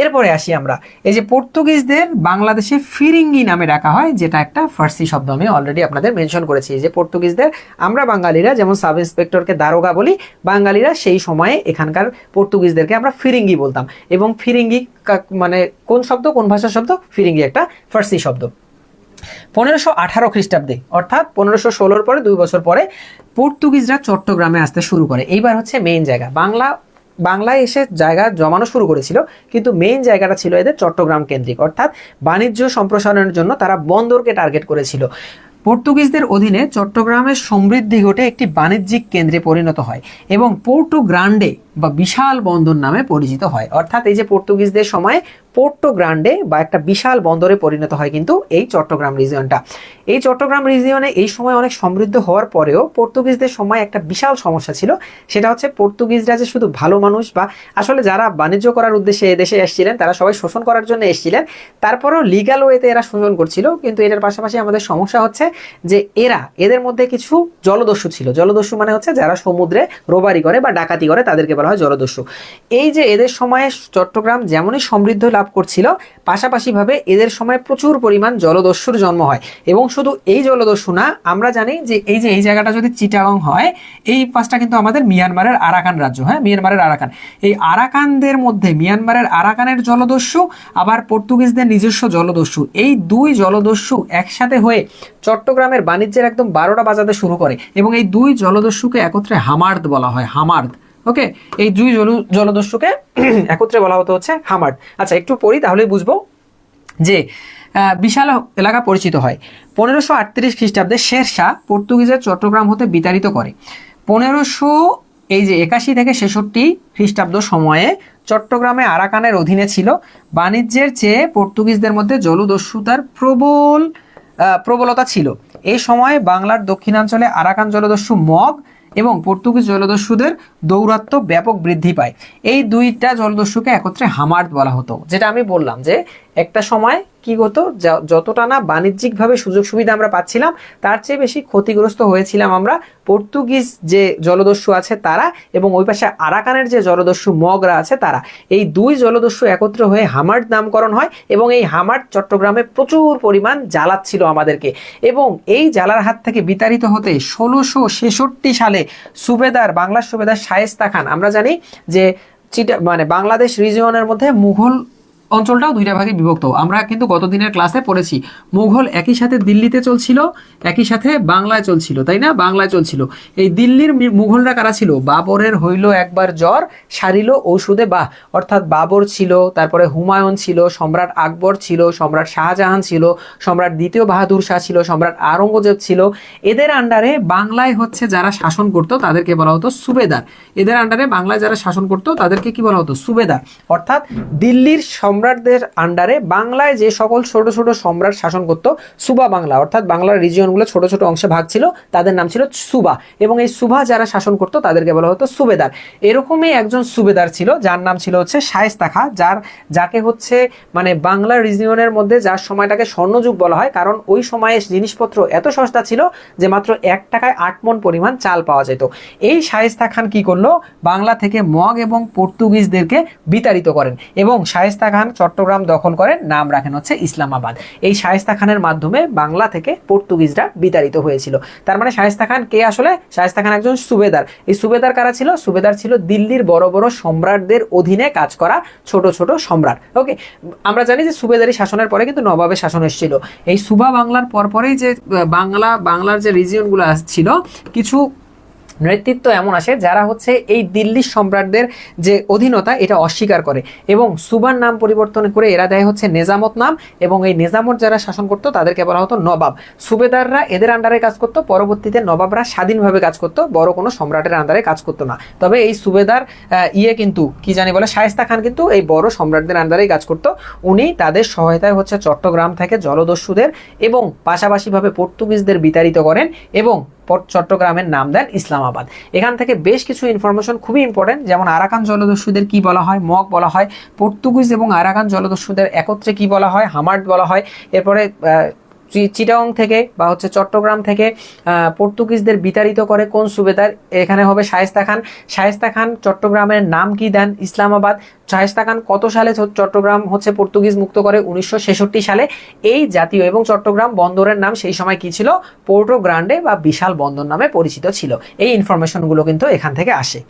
এরপরে আসি আমরা, এই যে পর্তুগিজদের বাংলাদেশে ফিরিঙ্গি নামে ডাকা হয়, যেটা একটা ফার্সি শব্দ, আমি অলরেডি আপনাদের মেনশন করেছি। যে পর্তুগিজদের আমরা বাঙালিরা যেমন সাব ইন্সপেক্টরকে দারোগা বলি, বাঙালিরা সেই সময়ে এখানকার পর্তুগিজদেরকে আমরা ফিরিঙ্গি বলতাম। এবং ফিরিঙ্গি মানে কোন শব্দ, কোন ভাষার শব্দ? ফিরিঙ্গি একটা ফার্সি শব্দ। 1518 খ্রিস্টাব্দে, অর্থাৎ 1516-র পরে 2 বছর পরে পর্তুগিজরা চট্টগ্রামে আসতে শুরু করে। এইবার হচ্ছে মেইন জায়গা, বাংলায় এসে জায়গা জমানো শুরু করেছিল, কিন্তু মেইন জায়গাটা ছিল এদের চট্টগ্রাম কেন্দ্রিক। অর্থাৎ বাণিজ্য সম্প্রসারণের জন্য তারা বন্দরকে টার্গেট করেছিল। পর্তুগিজদের অধীনে চট্টগ্রামের সমৃদ্ধি ঘটে একটি বাণিজ্যিক কেন্দ্রে পরিণত হয় এবং পোর্টো গ্রান্ডে বা বিশাল বন্দর নামে পরিচিত হয়। অর্থাৎ এই যে পর্তুগিজদের সময় পোর্টো গ্রান্ডে বা একটা বিশাল বন্দরে পরিণত হয় কিন্তু এই চট্টগ্রাম রিজিয়নটা। এই চট্টগ্রাম রিজিয়নে এই সময় অনেক সমৃদ্ধ হওয়ার পরেও পর্তুগিজদের সময় একটা বিশাল সমস্যা ছিল। সেটা হচ্ছে পর্তুগিজরা যে শুধু ভালো মানুষ বা আসলে যারা বাণিজ্য করার উদ্দেশ্যে এদেশে এসেছিলেন তারা সবাই শোষণ করার জন্য এসেছিলেন, তারপরেও লিগ্যাল ওয়েতে এরা শোষণ করছিল। কিন্তু এটার পাশাপাশি আমাদের সমস্যা হচ্ছে যে এদের মধ্যে কিছু জলদস্যু ছিল। জলদস্যু মানে হচ্ছে যারা সমুদ্রে রোবারি করে বা ডাকাতি করে, তাদেরকে বলা হয় জলদস্যু। এই যে এদের সময়ে চট্টগ্রাম যেমনই সমৃদ্ধ লাভ করছিল, পাশাপাশিভাবে এদের সময় প্রচুর পরিমাণ জলদস্যুর জন্ম হয়। এবং শুধু এই জলদস্যু না, আমরা জানি যে এই জায়গাটা যদি চিটাগং হয়, এই পাশটা কিন্তু আমাদের মিয়ানমারের আরাকান রাজ্য। হ্যাঁ, মিয়ানমারের আরাকান। এই আরাকানদের মধ্যে মিয়ানমারের আরাকানের জলদস্যু আবার পর্তুগিজদের নিজস্ব জলদস্যু, এই দুই জলদস্যু একসাথে হয়ে চট্টগ্রামের বাণিজ্যের একদম 12টা বাজাতে শুরু করে। এবং এই দুই জলদস্যুকে একত্রে হামার্দ বলা হয়, হামার্দ। ওকে, এই দুই জলদস্যুকে একত্রে বলা হতো হচ্ছে হামার্দ। আচ্ছা, একটু পড়ি তাহলেই বুঝবো যে বিশাল এলাকা পরিচিত হয়। 1538 খ্রিস্টাব্দে শেরশাহ পর্তুগিজের চট্টগ্রাম হতে বিতাড়িত করে। 1581 থেকে 66 খ্রিস্টাব্দ সময়ে চট্টগ্রামে আরাকানের অধীনে ছিল। বাণিজ্যের চেয়ে পর্তুগিজদের মধ্যে জলদস্যুতার প্রবলতা ছিল। এই সময়ে বাংলার দক্ষিণাঞ্চলে আরাকান জলদস্যু মগ এবং পর্তুগিজ জলদস্যুদের দৌরাত্ম্য ব্যাপক বৃদ্ধি পায়। এই দুইটা জলদস্যুকে একত্রে হামার্দ বলা হতো। যেটা আমি বললাম যে একটা সময় কি হতো, যতটা না বাণিজ্যিকভাবে সুযোগ সুবিধা আমরা পাচ্ছিলাম তার চেয়ে বেশি ক্ষতিগ্রস্ত হয়েছিলাম আমরা পর্তুগিজ যে জলদস্যু আছে তারা এবং ওই পাশে আরাকানের যে জলদস্যু মগরা আছে তারা। এই দুই জলদস্যু একত্র হয়ে হামার্দ নামকরণ হয় এবং এই হামার্দ চট্টগ্রামে প্রচুর পরিমাণ জ্বালাচ্ছিল আমাদেরকে। এবং এই জ্বালার হাত থেকে বিতাড়িত হতে 1666 সালে সুবেদার, বাংলার সুবেদার শায়েস্তা খান, আমরা জানি যে মানে বাংলাদেশ রিজিয়নের মধ্যে মুঘল অঞ্চলটাও দুইটা ভাগে বিভক্ত। আমরা কিন্তু গত দিনের ক্লাসে পড়েছি মুঘল একই সাথে দিল্লিতে চলছিল, একই সাথে বাংলায় চলছিল, তাই না? বাংলায় চলছিল। এই দিল্লির মুঘলরা কারা ছিল? বাবরের হইল একবার জ্বর সারিল ঔষধে বাহ, অর্থাৎ বাবর ছিল, তারপরে হুমায়ুন ছিল, সম্রাট আকবর ছিল, সম্রাট শাহজাহান ছিল, সম্রাট দ্বিতীয় বাহাদুর শাহ ছিল, সম্রাট আওরঙ্গজেব ছিল। এদের আন্ডারে বাংলায় হচ্ছে যারা শাসন করতো তাদেরকে বলা হতো সুবেদার। এদের আন্ডারে বাংলায় যারা শাসন করতো তাদেরকে কি বলা হতো? সুবেদার। অর্থাৎ দিল্লির সম্রাটদের আন্ডারে বাংলায় যে সকল ছোট ছোট সম্রাট শাসন করত, সুবা বাংলা অর্থাৎ বাংলার রিজিয়নগুলো ছোট ছোট অংশে ভাগ ছিল, তাদের নাম ছিল সুবা। এবং এই সুবা যারা শাসন করত তাদেরকে বলা হতো সুবেদার। এরকমই একজন সুবেদার ছিল যার নাম ছিল হচ্ছে শায়েস্তা খাঁ, যাকে হচ্ছে মানে বাংলার রিজিয়নের মধ্যে যার সময়টাকে স্বর্ণযুগ বলা হয়, কারণ ওই সময়ে জিনিসপত্র এত সস্তা ছিল যে মাত্র 1 টাকায় 8 মণ পরিমাণ চাল পাওয়া যেত। এই শায়েস্তা খান কি করলো? বাংলা থেকে মগ এবং পর্তুগিজদেরকে বিতাড়িত করেন এবং শায়েস্তা খান চট্টগ্রাম দখল করেন, নাম রাখেন হচ্ছে ইসলামাবাদ। এই শায়েস্তা খানের মাধ্যমে বাংলা থেকে পর্তুগিজরা বিতাড়িত হয়েছিল। তার মানে শায়েস্তা খান কে আসলে? শায়েস্তা খান একজন সুবেদার। এই সুবেদার কারা ছিল? সুবেদার ছিল দিল্লির বড় বড় সম্রাটদের অধীনে কাজ করা ছোট ছোট সম্রাট। ওকে, আমরা জানি যে সুবেদারি শাসনের পরে কিন্তু নবাবের শাসন এসেছিল। এই সুবা বাংলার পরপরেই যে বাংলার যে রিজিয়নগুলো ছিল, কিছু নেতৃত্ব এমন আসে যারা হচ্ছে এই দিল্লির সম্রাটদের যে অধীনতা এটা অস্বীকার করে এবং সুবার নাম পরিবর্তন করে এরা দেয় হচ্ছে নেজামত নাম। এবং এই নেজামত যারা শাসন করতো তাদেরকে বলা হতো নবাব। সুবেদাররা এদের আন্ডারে কাজ করতো, পরবর্তীতে নবাবরা স্বাধীনভাবে কাজ করতো, বড় কোনো সম্রাটের আন্ডারে কাজ করতো না। তবে এই সুবেদার কিন্তু কি জানি বলে শায়েস্তা খান কিন্তু এই বড় সম্রাটদের আন্ডারেই কাজ করতো। উনি তাদের সহায়তায় হচ্ছে চট্টগ্রাম থেকে জলদস্যুদের এবং পাশাপাশিভাবে পর্তুগিজদের বিতাড়িত করেন এবং চট্টগ্রামের নাম দেন ইসলামাবাদ। এখান থেকে বেশ কিছু ইনফরমেশন খুবই ইম্পর্টেন্ট, যেমন আরাকান জলদস্যুদের কি বলা হয়? মগ বলা হয়। পর্তুগিজ এবং আরাকান জলদস্যুদের একত্রে কি বলা হয়? হামার্ড বলা হয়। এরপরে চিটাগং থেকে বা হচ্ছে চট্টগ্রাম থেকে পর্তুগিজদের বিতাড়িত করে কোন সুবেদার? এখানে হবে শায়েস্তা খান। শায়েস্তা খান চট্টগ্রামের নাম কি দেন? ইসলামাবাদ। শায়েস্তা খান কত সালে চট্টগ্রাম হচ্ছে পর্তুগিজ মুক্ত করে? 1966 সালে। এই জাতীয় এবং চট্টগ্রাম বন্দরের নাম সেই সময় কি ছিল? পোর্টো গ্রান্ডে বা বিশাল বন্দর নামে পরিচিত ছিল। এই ইনফরমেশনগুলো কিন্তু এখান থেকে আসে।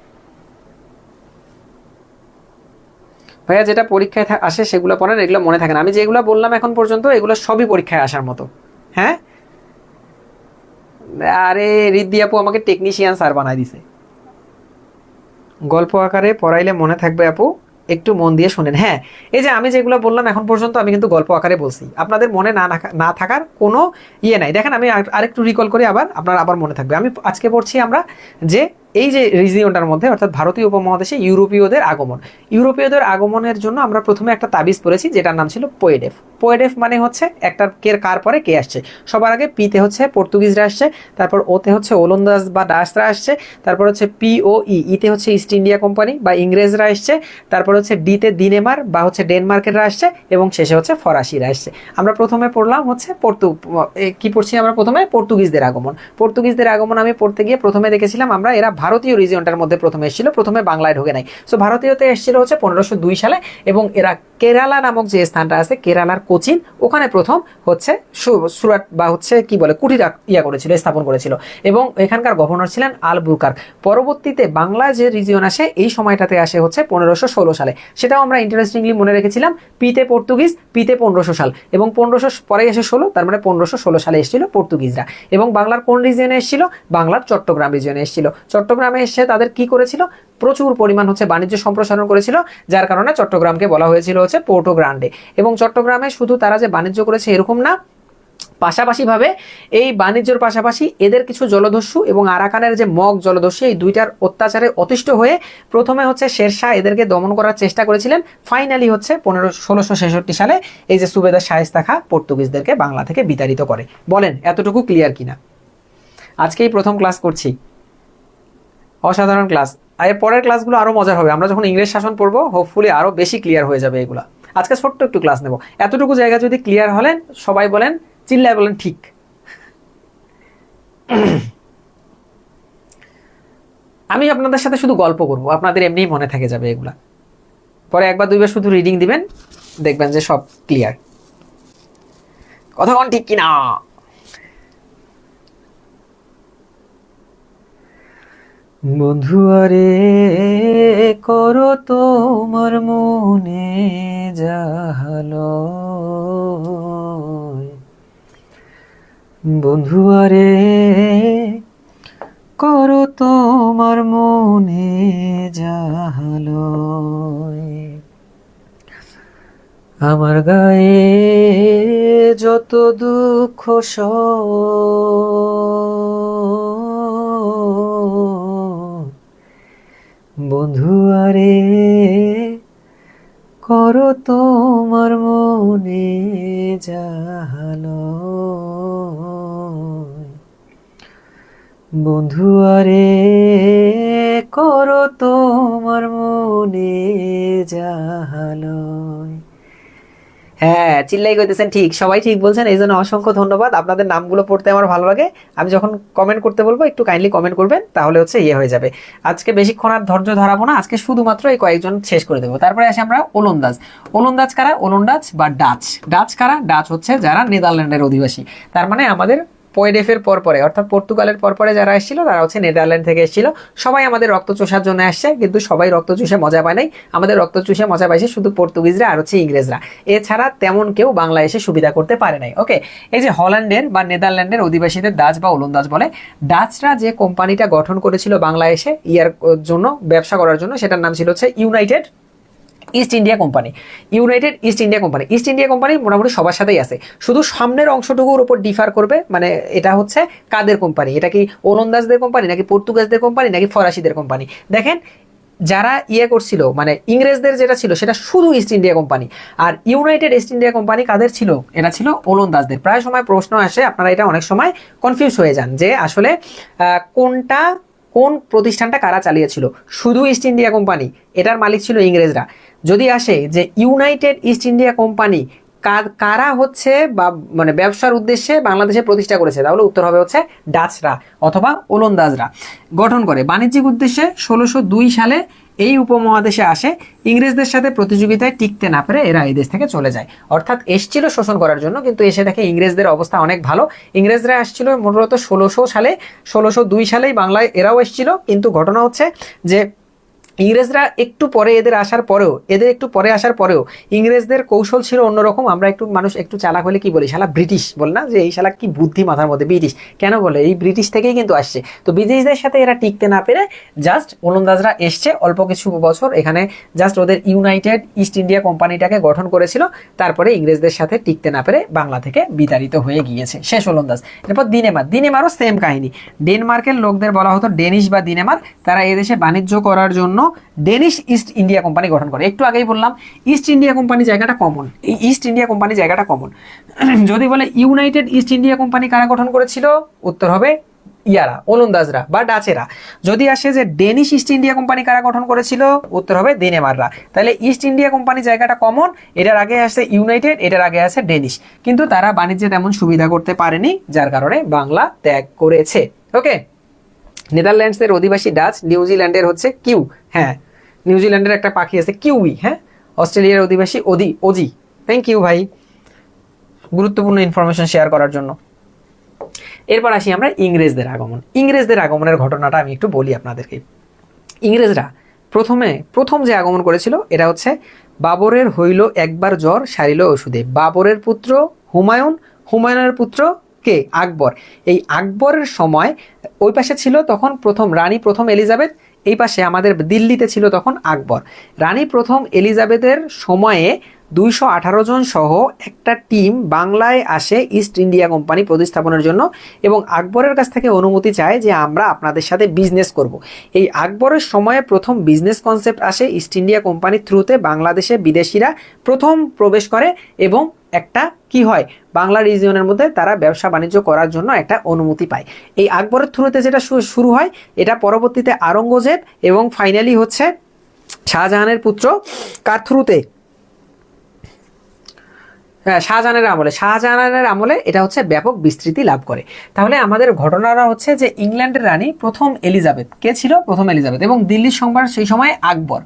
ভাইয়া যেটা পরীক্ষায় আসে সেগুলো পড়েন, এগুলো মনে থাকে না। আমি যেগুলো বললাম এখন পর্যন্ত এগুলো সবই পরীক্ষায় আসার মতো। হ্যাঁ, আরে রিদ্দি আপু আমাকে টেকনিশিয়ান স্যার বানাই দিছে। গল্প আকারে পড়াইলে মনে থাকবে আপু, একটু মন দিয়ে শুনেন। হ্যাঁ, এই যে আমি যেগুলো বললাম এখন পর্যন্ত আমি কিন্তু গল্প আকারে বলছি, আপনাদের মনে না থাকার কোনো নাই। দেখেন আমি আরেকটু রিকল করি, আপনার আবার মনে থাকবে। আমি আজকে পড়ছি আমরা যে এই যে রিজিয়নটার মধ্যে অর্থাৎ ভারতীয় উপমহাদেশে ইউরোপীয়দের আগমন। ইউরোপীয়দের আগমনের জন্য আমরা প্রথমে একটা তাবিজ পড়েছি যেটার নাম ছিল পোয়েডেফ। পোয়েডেফ মানে হচ্ছে একটা কার পরে কে আসছে। সবার আগে পিতে হচ্ছে পর্তুগিজরা আসছে, তারপর ওতে হচ্ছে ওলন্দাজ বা ডাচরা আসছে, তারপর হচ্ছে পি ও ইতে হচ্ছে ইস্ট ইন্ডিয়া কোম্পানি বা ইংরেজরা আসছে, তারপর হচ্ছে ডিতে দিনেমার বা হচ্ছে ডেনমার্কেররা আসছে এবং শেষে হচ্ছে ফরাসিরা আসছে। আমরা প্রথমে পড়লাম হচ্ছে কি পড়ছি আমরা? প্রথমে পর্তুগিজদের আগমন। পর্তুগিজদের আগমন আমি পড়তে গিয়ে প্রথমে দেখেছিলাম আমরা এরা ভারতীয় রিজিয়নটার মধ্যে প্রথমে এসেছিল, প্রথমে বাংলায় ঢোকে নাই। সো ভারতীয়তে এসেছিল হচ্ছে 1502 সালে এবং এরা কেরালা নামক যে স্থানটা আছে, কেরালার কোচিন, ওখানে প্রথম হচ্ছে সুরাট বা হচ্ছে কি বলে কুটির করেছিল, স্থাপন করেছিল এবং এখানকার গভর্নর ছিলেন আলবুকার। পরবর্তীতে বাংলায় যে রিজিয়ন আসে এই সময়টাতে আসে হচ্ছে 1516 সালে। সেটাও আমরা ইন্টারেস্টিংলি মনে রেখেছিলাম, পিতে পর্তুগিজ, পিতে 1500 সাল এবং 1500 পরে এসে 16, তার মানে 1516 সালে এসেছিল পর্তুগিজরা। এবং বাংলার কোন রিজিয়নে এসেছিল? বাংলার চট্টগ্রাম রিজিয়নে এসেছিল। চট্টগ্রামে এসে তাদের কি করেছিল? প্রচুর পরিমাণ হচ্ছে বাণিজ্য সম্প্রসারণ করেছিল, যার কারণে চট্টগ্রামকে বলা হয়েছিল হচ্ছে পোর্টো গ্রান্ডে। এবং চট্টগ্রামে শুধু তারা যে বাণিজ্য করেছে এরকম না, পাশাপাশিভাবে এই বাণিজ্যের পাশাপাশি এদের কিছু জলদস্যু এবং আরাকানের যে মগ জলদস্যু, এই দুইটার অত্যাচারে অতিষ্ঠ হয়ে প্রথমে হচ্ছে শেরশাহ এদেরকে দমন করার চেষ্টা করেছিলেন। ফাইনালি হচ্ছে 1666 সালে এই যে সুবেদার শায়েস্তা খাঁ পর্তুগিজদেরকে বাংলা থেকে বিতাড়িত করে। বলেন এতটুকু ক্লিয়ার কিনা? আজকেই প্রথম ক্লাস করছি। অসাধারণ ক্লাস। এর পরের ক্লাসগুলো আরো মজার হবে, আমরা যখন ইংরেজ শাসন পড়বো হোপফুলি আরো বেশি ক্লিয়ার হয়ে যাবে এগুলা। আজকে ছোট্ট একটু ক্লাস নেব, এতটুকু জায়গা যদি ক্লিয়ার হলেন সবাই বলেন, চিল্লায় বলেন ঠিক। আমি আপনাদের সাথে শুধু গল্প করব, আপনাদের এমনিই মনে থেকে যাবে এগুলা। পরে একবার দুইবার শুধু রিডিং দিবেন, দেখবেন যে সব ক্লিয়ার। কথা কোন ঠিক কিনা? বন্ধু আরে করো তোমার মনে জাহালো, বন্ধু আরে করো তোমার মনে জাহালো, আমার গায়ে যত দুঃখ বন্ধু আরে করো তোমার মনে জাহালো, বন্ধু আরে করো তোমার মনে জাহালো। হ্যাঁ, চিল্লাই কইতেছেন ঠিক, সবাই ঠিক বলছেন, এই জন্য অসংখ্য ধন্যবাদ। আপনাদের নামগুলো পড়তে আমার ভালো লাগে। আমি যখন কমেন্ট করতে বলবো একটু কাইন্ডলি কমেন্ট করবেন, তাহলে হচ্ছে ইয়ে হয়ে যাবে। আজকে বেশিক্ষণ আর ধৈর্য ধরাবো না, আজকে শুধুমাত্র এই কয়েকজন শেষ করে দেবো। তারপরে আসি আমরা ওলন্দাজ। ওলন্দাজ কারা? ওলন্দাজ বা ডাচ। ডাচ কারা? ডাচ হচ্ছে যারা নেদারল্যান্ডের অধিবাসী। তার মানে আমাদের পয়েডেফের পরপরে অর্থাৎ পর্তুগালের পরপরে যারা এসেছিল তারা হচ্ছে নেদারল্যান্ড থেকে এসেছিল। সবাই আমাদের রক্ত চোষার জন্য আসছে, কিন্তু সবাই রক্ত চুষে মজা পায় নাই। আমাদের রক্ত চুষে মজা পাইছে শুধু পর্তুগিজরা আর হচ্ছে ইংরেজরা, এছাড়া তেমন কেউ বাংলা এসে সুবিধা করতে পারে নাই। ওকে, এই যে হল্যান্ডের বা নেদারল্যান্ডের অধিবাসীদের ডাচ বা ওলন্দাজ বলে। ডাচরা যে কোম্পানিটা গঠন করেছিল বাংলা এসে ইয়ার জন্য, ব্যবসা করার জন্য, সেটার নাম ছিল হচ্ছে United east India company. United east India company. East India company মোটামুটি সবার সাথেই আছে, শুধু সামনের অংশটুকুর উপর ডিফার করবে। মানে এটা হচ্ছে কাদের কোম্পানি? এটা কি ওলন্দাজদের কোম্পানি, নাকি পর্তুগাজদের কোম্পানি, নাকি ফরাসিদের কোম্পানি? দেখেন, যারা ইয়ে করছিল মানে ইংরেজদের যেটা ছিল সেটা শুধু ইস্ট ইন্ডিয়া কোম্পানি, আর ইউনাইটেড ইস্ট ইন্ডিয়া কোম্পানি কাদের ছিল? এটা ছিল ওলন্দাজদের। প্রায় সময় প্রশ্ন আসে, আপনারা এটা অনেক সময় কনফিউজ হয়ে যান যে আসলে কোনটা, কোন প্রতিষ্ঠানটা কারা চালিয়েছিল। শুধু ইস্ট ইন্ডিয়া কোম্পানি, এটার মালিক ছিল ইংরেজরা। যদি আসে যে ইউনাইটেড ইস্ট ইন্ডিয়া কোম্পানি কারা হচ্ছে বা মানে ব্যবসার উদ্দেশ্যে বাংলাদেশে প্রতিষ্ঠা করেছে, তাহলে উত্তর হবে হচ্ছে ডাচরা অথবা ওলন্দাজরা। গঠন করে বাণিজ্যিক উদ্দেশ্যে 1602 সালে এই উপমহাদেশে আসে। ইংরেজদের সাথে প্রতিযোগিতায় টিকতে না পেরে এরা এই দেশ থেকে চলে যায়। অর্থাৎ এসছিল শোষণ করার জন্য, কিন্তু এসে দেখে ইংরেজদের অবস্থা অনেক ভালো। ইংরেজরা আসছিল মূলত 1600 সালে, 1602 সালেই বাংলায় এরাও এসছিল। কিন্তু ঘটনা হচ্ছে যে ইংরেজরা একটু পরে এদের আসার পরেও, একটু পরে আসার পরেও ইংরেজদের কৌশল ছিল অন্যরকম। আমরা একটু মানুষ একটু চালাক হলে কি বলি, শালা ব্রিটিশ বল না, যে এই শালা কি বুদ্ধি মাথার মধ্যে, ব্রিটিশ কেন বলে? এই ব্রিটিশ থেকেই কিন্তু আসছে। তো ব্রিটিশদের সাথে এরা টিকতে না পেরে জাস্ট ওলন্দাজরা এসছে অল্প কিছু বছর এখানে, জাস্ট ওদের ইউনাইটেড ইস্ট ইন্ডিয়া কোম্পানিটাকে গঠন করেছিল। তারপরে ইংরেজদের সাথে টিকতে না পেরে বাংলা থেকে বিতাড়িত হয়ে গিয়েছে, শেষ ওলন্দাজ। এরপর দিনেমার। দিনেমারও সেম কাহিনী। ডেনমার্কের লোকদের বলা হতো ডেনিশ বা দিনেমার। তারা এদেশে বাণিজ্য করার জন্য ডেনিশ ইস্ট ইন্ডিয়া কোম্পানি গঠন করে। একটু আগেই বললাম ইস্ট ইন্ডিয়া কোম্পানি জায়গাটা কমন, এই ইস্ট ইন্ডিয়া কোম্পানি জায়গাটা কমন। যদি বলে ইউনাইটেড ইস্ট ইন্ডিয়া কোম্পানি কারা গঠন করেছিল, উত্তর হবে ইয়ারা, ওলন্দাজরা বা ডাচেরা। যদি আসে যে ডেনিশ ইস্ট ইন্ডিয়া কোম্পানি কারা গঠন করেছিল, উত্তর হবে ডেনেমাররা। তাহলে ইস্ট ইন্ডিয়া কোম্পানি জায়গাটা কমন, এটার আগে আছে ইউনাইটেড, এটার আগে আছে ডেনিশ। কিন্তু তারা বাণিজ্যে তেমন সুবিধা করতে পারেনি, যার কারণে বাংলা ত্যাগ করেছে। ওকে, নেদারল্যান্ডসের অধিবাসী ডাচ। নিউজিল্যান্ডের হচ্ছে কিউ, হ্যাঁ নিউজিল্যান্ডের একটা পাখি আছে কিউই। হ্যাঁ, অস্ট্রেলিয়ার অধিবাসী ওজি। থ্যাংক ইউ ভাই গুরুত্বপূর্ণ ইনফরমেশন শেয়ার করার জন্য। এরপর আসি আমরা ইংরেজদের আগমন। ইংরেজদের আগমনের ঘটনাটা আমি একটু বলি আপনাদেরকে। ইংরেজরা প্রথম যে আগমন করেছিল, এটা হচ্ছে বাবরের হইল একবার জ্বর সারিল ওষুধে। বাবরের পুত্র হুমায়ুন, হুমায়ুনের পুত্র কে? আকবর। এই আকবরের সময় ওই পাশে ছিল তখন রানী প্রথম এলিজাবেথ, এই পাশে আমাদের দিল্লিতে ছিল তখন আকবর। রানী প্রথম এলিজাবেথের সময়ে 218 জন সহ একটা টিম বাংলায় আসে ইস্ট ইন্ডিয়া কোম্পানি প্রতিস্থাপনের জন্য, এবং আকবরের কাছ থেকে অনুমতি চায় যে আমরা আপনাদের সাথে বিজনেস করব। এই আকবরের সময়ে প্রথম বিজনেস কনসেপ্ট আসে ইস্ট ইন্ডিয়া কোম্পানির থ্রুতে বাংলাদেশে বিদেশিরা প্রথম প্রবেশ করে, এবং একটা কি হয়, বাংলা রিজিয়নের মধ্যে তারা ব্যবসা বাণিজ্য করার জন্য একটা অনুমতি পায়। এই আকবরের থ্রুতে যেটা শুরু হয়, এটা পরবর্তীতে আওরঙ্গজেব এবং ফাইনালি হচ্ছে শাহজাহানের পুত্র কার থ্রুতে, হ্যাঁ শাহজাহানের আমলে এটা হচ্ছে ব্যাপক বিস্তৃতি লাভ করে। তাহলে আমাদের ঘটনাটা হচ্ছে যে ইংল্যান্ডের রানী প্রথম এলিজাবেথ কে ছিল, প্রথম এলিজাবেথ, এবং দিল্লির সম্রাট সেই সময় আকবর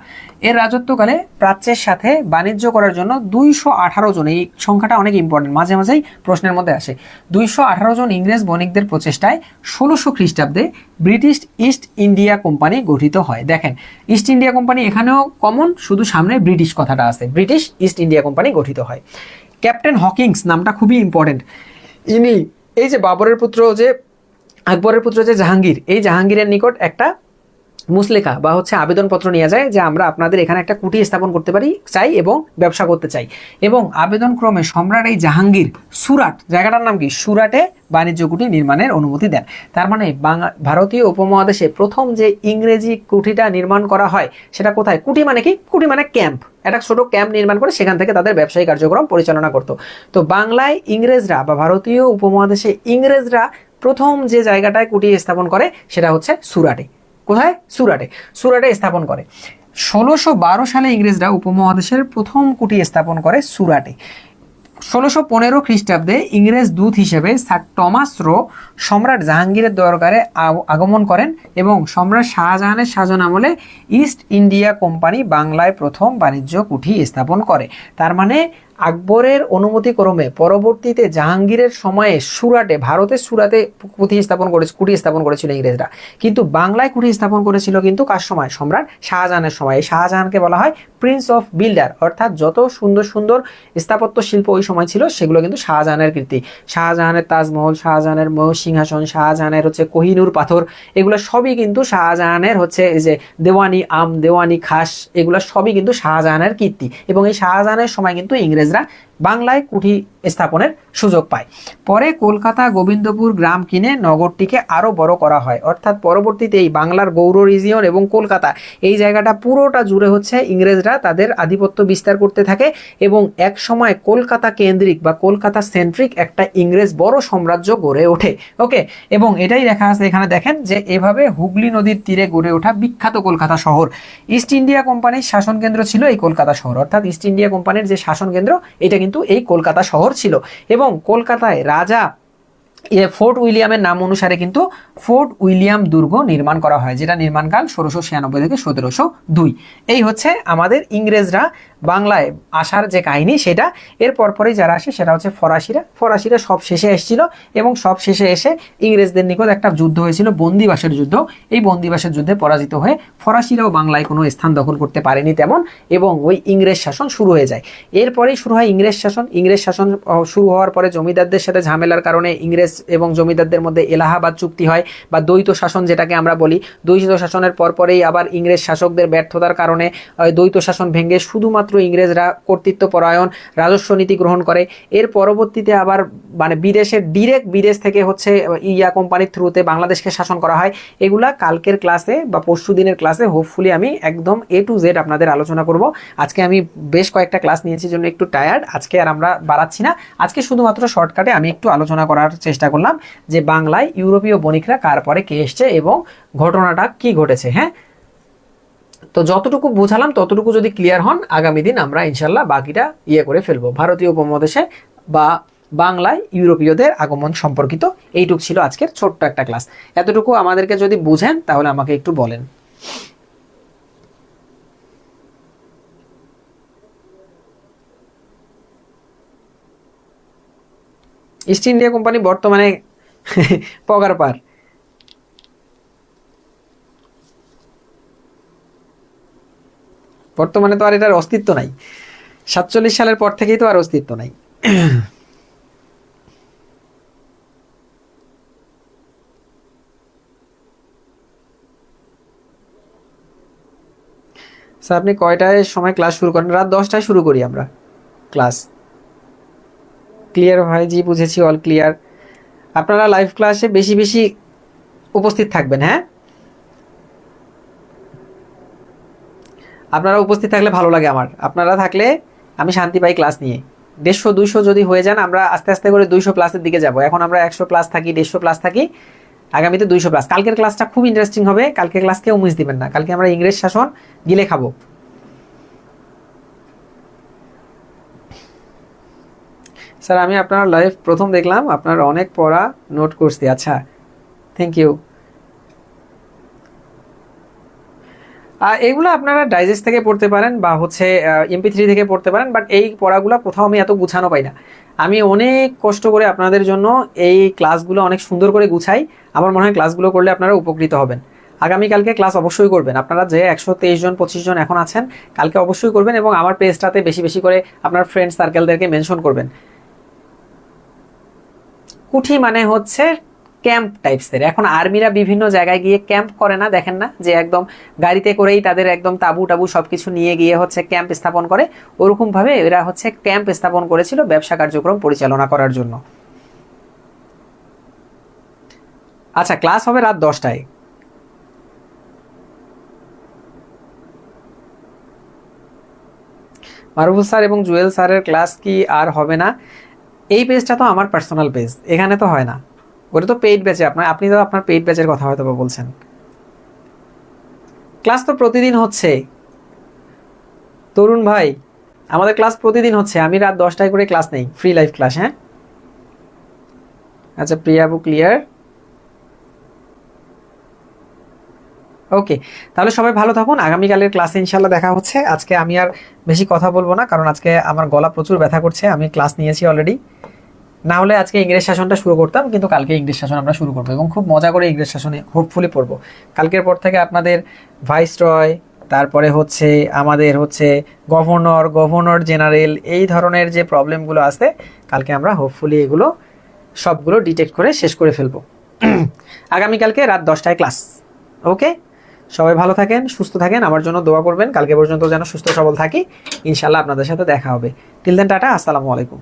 এর রাজত্বকালে প্রাচ্যের সাথে বাণিজ্য করার জন্য 218 জন, এই সংখ্যাটা অনেক ইম্পর্টেন্ট, মাঝে মাঝেই প্রশ্নের মধ্যে আসে, 218 জন ইংরেজ বণিকদের প্রচেষ্টায় 1600 খ্রিস্টাব্দে ব্রিটিশ ইস্ট ইন্ডিয়া কোম্পানি গঠিত হয়। দেখেন ইস্ট ইন্ডিয়া কোম্পানি এখানেও কমন, শুধু সামনে ব্রিটিশ কথাটা আছে, ব্রিটিশ ইস্ট ইন্ডিয়া কোম্পানি গঠিত হয়। ক্যাপ্টেন হকিংস নামটা খুবই ইম্পর্টেন্ট, ইনি এই যে বাবরের পুত্র যে আকবরের পুত্র যে জাহাঙ্গীর, এই জাহাঙ্গীরের নিকট একটা মুসলেখা বা হচ্ছে আবেদনপত্র নিয়ে যায় যে আমরা আপনাদের এখানে একটা কুঠি স্থাপন করতে চাই এবং ব্যবসা করতে চাই, এবং আবেদন ক্রমে সম্রাট এই জাহাঙ্গীর সুরাট, জায়গাটার নাম কি, সুরাটে বাণিজ্য কুঠি নির্মাণের অনুমতি দেন। তার মানে ভারতীয় উপমহাদেশে প্রথম যে ইংরেজি কুঠিটা নির্মাণ করা হয় সেটা কোথায়, কুঠি মানে কি, কুঠি মানে ক্যাম্প, একটা ছোট ক্যাম্প নির্মাণ করে সেখান থেকে তাদের ব্যবসায়িক কার্যক্রম পরিচালনা করত। তো বাংলায় ইংরেজরা বা ভারতীয় উপমহাদেশে ইংরেজরা প্রথম যে জায়গাটায় কুঠি স্থাপন করে সেটা হচ্ছে সুরাটে। কোথায়, সুরাটে স্থাপন করে। 1612 সালে ইংরেজরা উপমহাদেশের প্রথম কুঠি স্থাপন করে সুরাটে। 1615 খ্রিস্টাব্দে ইংরেজ দূত হিসেবে স্যার টমাস রো সম্রাট জাহাঙ্গীরের দরবারে আগমন করেন এবং সম্রাট শাহজাহানের শাসন আমলে ইস্ট ইন্ডিয়া কোম্পানি বাংলায় প্রথম বাণিজ্য কুঠি স্থাপন করে। তার মানে আকবরের অনুমতি ক্রমে পরবর্তীতে জাহাঙ্গীরের সময়ে সুরাটে, ভারতের সুরাটে কুঠি স্থাপন করেছিল ইংরেজরা, কিন্তু বাংলায় কুঠি স্থাপন করেছিল কিন্তু কার সময়, সম্রাট শাহজাহানের সময়। শাহজাহানকে বলা হয় প্রিন্স অফ বিল্ডার, অর্থাৎ যত সুন্দর সুন্দর স্থাপত্য শিল্প ওই সময় ছিল সেগুলো কিন্তু শাহজাহানের কীর্তি। শাহজাহানের তাজমহল, শাহজাহানের মহল সিংহাসন, শাহজাহানের হচ্ছে কোহিনূর পাথর, এগুলো সবই কিন্তু শাহজাহানের হচ্ছে এই যে দেওয়ানি আম, দেওয়ানি খাস, এগুলো সবই কিন্তু শাহজাহানের কীর্তি। এবং এই শাহজাহানের সময় কিন্তু ইংরেজরা বাংলায় কুঠি স্থাপনের সুযোগ পায়। পরে কলকাতা গোবিন্দপুর গ্রাম কিনে নগরটিকে আরো বড় করা হয়, অর্থাৎ পরবর্তীতে এই বাংলার গৌড় রিজিয়ন এবং কলকাতা এই জায়গাটা পুরোটা জুড়ে হচ্ছে ইংরেজরা তাদের আধিপত্য বিস্তার করতে থাকে, এবং এক সময় কলকাতা কেন্দ্রিক বা কলকাতা সেন্ট্রিক একটা ইংরেজ বড় সাম্রাজ্য গড়ে ওঠে। ওকে, এবং এটাই লেখা আছে এখানে, দেখেন যে এভাবে হুগলি নদীর তীরে গড়ে ওঠা বিখ্যাত কলকাতা শহর। ইস্ট ইন্ডিয়া কোম্পানির শাসন কেন্দ্র ছিল এই কলকাতা শহর, অর্থাৎ ইস্ট ইন্ডিয়া কোম্পানির যে শাসন কেন্দ্র এটা কিন্তু এই কলকাতা শহর ছিল। এবং কলকাতায় রাজা ফোর্ট উইলিয়ামের নাম অনুসারে কিন্তু ফোর্ট উইলিয়াম দুর্গ নির্মাণ করা হয়, যেটা নির্মাণকাল 1696 থেকে 1702। এই হচ্ছে আমাদের ইংরেজরা বাংলায় আসার যে কাহিনী সেটা। এর পরপরই যারা আসে সেটা হচ্ছে ফরাসিরা সব শেষে এসেছিল, এবং সব শেষে এসে ইংরেজদের নিকট একটা যুদ্ধ হয়েছিল, বন্দিবাসের যুদ্ধ। এই বন্দিবাসের যুদ্ধে পরাজিত হয়ে ফরাসিরাও বাংলায় কোনো স্থান দখল করতে পারেনি তেমন, এবং ওই ইংরেজ শাসন শুরু হয়ে যায়। এরপরেই শুরু হয় ইংরেজ শাসন শুরু হওয়ার পরে জমিদারদের সাথে ঝামেলার কারণে ইংরেজ এবং জমিদারদের মধ্যে এলাহাবাদ চুক্তি হয় বা দ্বৈত শাসন যেটাকে আমরা বলি। দ্বৈত শাসনের পরপরেই আবার ইংরেজ শাসকদের ব্যর্থতার কারণে দ্বৈত শাসন ভেঙে শুধুমাত্র ইংরেজরা কর্তৃত্বপরায়ণ রাজস্ব নীতি গ্রহণ করে। এর পরবর্তীতে আবার মানে বিদেশ থেকে হচ্ছে ইয়া কোম্পানির থ্রুতে বাংলাদেশকে শাসন করা হয়। এগুলা কালকের ক্লাসে বা পরশু দিনের ক্লাসে হোপফুলি আমি একদম A to Z আপনাদের আলোচনা করব। আজকে আমি বেশ কয়েকটা ক্লাস নিয়েছি জন্য একটু টায়ার্ড, আজকে আর আমরা বাড়াচ্ছি না। আজকে শুধুমাত্র শর্টকাটে আমি একটু আলোচনা করার চেষ্টা করলাম যে বাংলায় ইউরোপীয় বণিকরা কার পরে কে এসছে এবং ঘটনাটা কি ঘটেছে। হ্যাঁ, তো যতটুকু বোঝালাম ততটুকু যদি ক্লিয়ার হন, আগামী দিন আমরা ইনশাল্লাহ বাকিটা করে ফেলবো। ভারতীয় উপমহাদেশে বা বাংলায় ইউরোপীয়দের আগমন সম্পর্কিত এইটুকু ছিল আজকের ছোট্ট একটা ক্লাস। এতটুকু আমাদেরকে যদি বুঝেন তাহলে আমাকে একটু বলেন। ইস্ট ইন্ডিয়া কোম্পানি বর্তমানে পগার পার, বর্তমানে তো আর এটার অস্তিত্ব নাই। 47 সালের পর থেকেই তো আর অস্তিত্ব নাই। স্যার আপনি কয়টায় সময় ক্লাস শুরু করেন? রাত 10টায় শুরু করি আমরা ক্লাস। ক্লিয়ার ভাই? জি বুঝেছি, অল ক্লিয়ার। আপনারা লাইভ ক্লাসে বেশি বেশি উপস্থিত থাকবেন। হ্যাঁ, আপনারা উপস্থিত থাকলে ভালো লাগে আমার, আপনারা থাকলে আমি শান্তি পাই ক্লাস নিয়ে। 150-200 যদি হয়ে যান, আমরা আস্তে আস্তে করে 200 প্লাসের দিকে যাব। এখন আমরা 100 প্লাস থাকি, 150 প্লাস থাকি, আগামীতে 200 প্লাস। কালকের ক্লাসটা খুব ইন্টারেস্টিং হবে, কালকের ক্লাস কেউ মিস দিবেন না। কালকে আমরা ইংরেজ শাসন গিলে খাবো। স্যার আমি আপনার লাইভ প্রথম দেখলাম, আপনার অনেক পড়া নোট করছি। আচ্ছা, থ্যাংক ইউ। এইগুলো আপনারা ডাইজেস্ট থেকে পড়তে পারেন বা হচ্ছে MP3 থেকে পড়তে পারেন, বাট এই পড়াগুলো কোথাও আমি এত গুছানো পাই না। আমি অনেক কষ্ট করে আপনাদের জন্য এই ক্লাসগুলো অনেক সুন্দর করে গুছাই। আমার মনে হয় ক্লাসগুলো করলে আপনারা উপকৃত হবেন। আগামীকালকে ক্লাস অবশ্যই করবেন, আপনারা যে 123 জন 25 জন এখন আছেন, কালকে অবশ্যই করবেন এবং আমার পেজটাতে বেশি বেশি করে আপনার ফ্রেন্ড সার্কেলদেরকে মেনশন করবেন। কুঠি মানে হচ্ছে ক্যাম্প টাইপসের। এখন আর্মিরা বিভিন্ন জায়গায় গিয়ে ক্যাম্প করে না, দেখেন না যে একদম গাড়িতে করেই তাদের একদম তাবু টাবু সবকিছু নিয়ে গিয়ে হচ্ছে ক্যাম্প স্থাপন করে, ওরকম ভাবে এরা হচ্ছে ক্যাম্প স্থাপন করেছিল ব্যবসা কার্যক্রম পরিচালনা করার জন্য। আচ্ছা, ক্লাস হবে রাত 10টায়। মারুফুল স্যার এবং জুয়েল স্যারের ক্লাস কি আর হবে না? এই পেজটা তো আমার পার্সোনাল পেজ, এখানে তো হয় না, ওটা তো পেইড ব্যাচে। আপনি তো আপনার পেইড ব্যাচের কথা হয়তো বলছেন। ক্লাস তো প্রতিদিন হচ্ছে তরুণ ভাই, আমাদের ক্লাস প্রতিদিন হচ্ছে। আমি রাত 10টায় করে ক্লাস নেই, ফ্রি লাইভ ক্লাস। হ্যাঁ, আচ্ছা প্রিয়া আপু ক্লিয়ার। ওকে, তাহলে সবাই ভালো থাকুন। আগামীকালের ক্লাসে ইনশাল্লাহ দেখা হচ্ছে। আজকে আমি আর বেশি কথা বলবো না, কারণ আজকে আমার গলা প্রচুর ব্যথা করছে। আমি ক্লাস নিয়েছি অলরেডি, না হলে আজকে ইংরেজ শাসনটা শুরু করতাম, কিন্তু কালকে ইংরেজ শাসন আমরা শুরু করবো এবং খুব মজা করে ইংরেজ শাসনে হোপফুলি পড়বো। কালকের পর থেকে আপনাদের ভাইসরয়, তারপরে হচ্ছে আমাদের হচ্ছে গভর্নর জেনারেল, এই ধরনের যে প্রবলেমগুলো আছে, কালকে আমরা হোপফুলি এগুলো সবগুলো ডিটেক্ট করে শেষ করে ফেলবো। আগামীকালকে রাত 10টায় ক্লাস। ওকে, সবাই ভালো থাকেন, সুস্থ থাকেন, আমার জন্য দোয়া করবেন। কালকে পর্যন্ত যেন সুস্থ সবল থাকি, ইনশাল্লাহ আপনাদের সাথে দেখা হবে। টিল দেন টাটা, আসসালামু আলাইকুম।